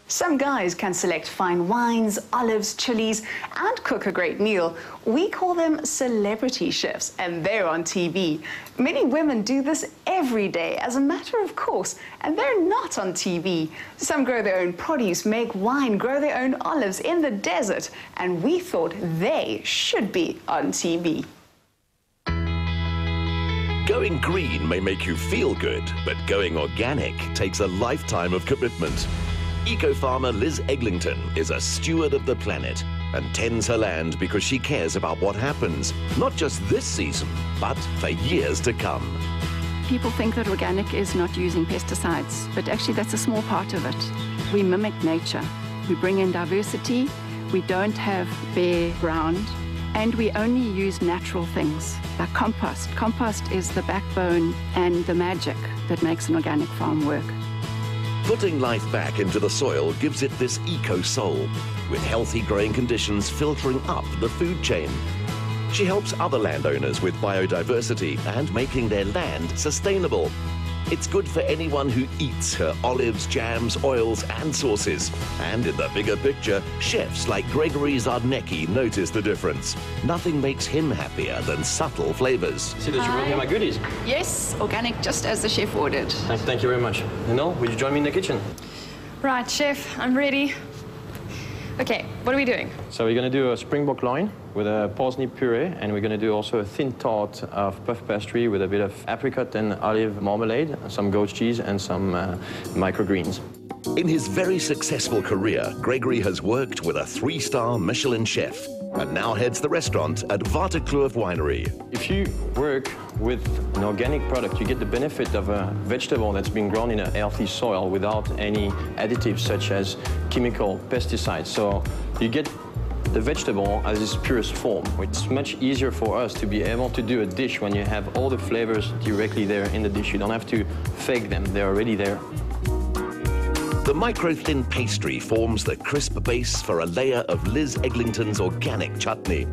Some guys can select fine wines, olives, chilies, and cook a great meal. We call them celebrity chefs, and they're on TV. Many women do this every day as a matter of course, and they're not on TV. Some grow their own produce, make wine, grow their own olives in the desert, and we thought they should be on TV. Going green may make you feel good, but going organic takes a lifetime of commitment. Eco-farmer Liz Eglinton is a steward of the planet and tends her land because she cares about what happens, not just this season, but for years to come. People think that organic is not using pesticides, but actually that's a small part of it. We mimic nature. We bring in diversity. We don't have bare ground. And we only use natural things, like compost. Compost is the backbone and the magic that makes an organic farm work. Putting life back into the soil gives it this eco-soul, with healthy growing conditions filtering up the food chain. She helps other landowners with biodiversity and making their land sustainable. It's good for anyone who eats her olives, jams, oils and sauces. And in the bigger picture, chefs like Gregory Zardnecki notice the difference. Nothing makes him happier than subtle flavors. See that you brought me my goodies. Yes, organic, just as the chef ordered. Thank you very much. Nell, would you join me in the kitchen? Right, chef, I'm ready. Okay, what are we doing? So we're going to do a springbok loin with a parsnip puree, and we're going to do also a thin tart of puff pastry with a bit of apricot and olive marmalade, some goat cheese and some microgreens. In his very successful career, Gregory has worked with a 3-star Michelin chef and now heads the restaurant at Waterkloof winery. If you work with an organic product, you get the benefit of a vegetable that's been grown in a healthy soil without any additives such as chemical pesticides. So you get the vegetable as its purest form. It's much easier for us to be able to do a dish when you have all the flavors directly there in the dish. You don't have to fake them, they're already there. The micro-thin pastry forms the crisp base for a layer of Liz Eglinton's organic chutney.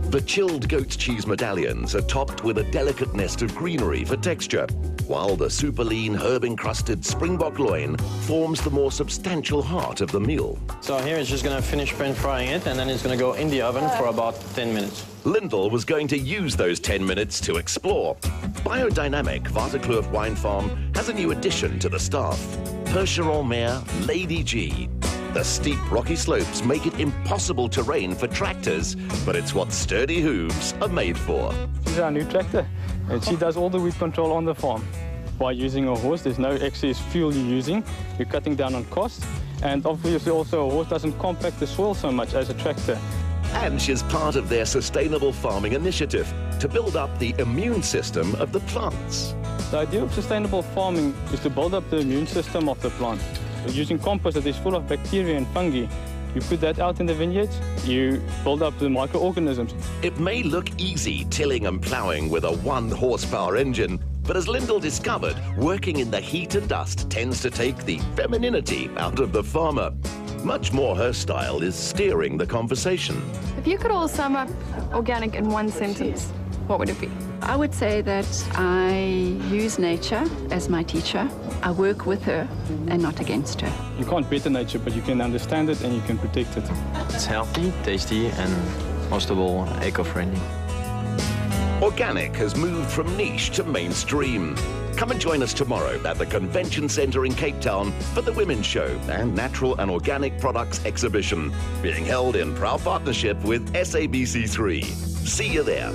The chilled goat cheese medallions are topped with a delicate nest of greenery for texture, while the super lean herb-encrusted springbok loin forms the more substantial heart of the meal. So here it's just going to finish pan-frying it, and then it's going to go in the oven for about 10 minutes. Lyndall was going to use those 10 minutes to explore. Biodynamic Waterkloof Wine Farm has a new addition to the staff, Percheron mare Lady G. The steep rocky slopes make it impossible terrain for tractors, but it's what sturdy hooves are made for. This is our new tractor, and she does all the weed control on the farm. By using a horse, there's no excess fuel you're using. You're cutting down on costs, and obviously also a horse doesn't compact the soil so much as a tractor. And she's part of their sustainable farming initiative to build up the immune system of the plants. The idea of sustainable farming is to build up the immune system of the plant. Using compost that is full of bacteria and fungi, you put that out in the vineyards, you build up the microorganisms. It may look easy tilling and ploughing with a 1-horsepower engine, but as Lyndall discovered, working in the heat and dust tends to take the femininity out of the farmer. Much more her style is steering the conversation. If you could all sum up organic in one sentence, what would it be? I would say that I use nature as my teacher. I work with her and not against her. You can't better nature, but you can understand it and you can protect it. It's healthy, tasty, and most of all, eco-friendly. Organic has moved from niche to mainstream. Come and join us tomorrow at the Convention Centre in Cape Town for the Women's Show and Natural and Organic Products Exhibition, being held in proud partnership with SABC 3. See you there.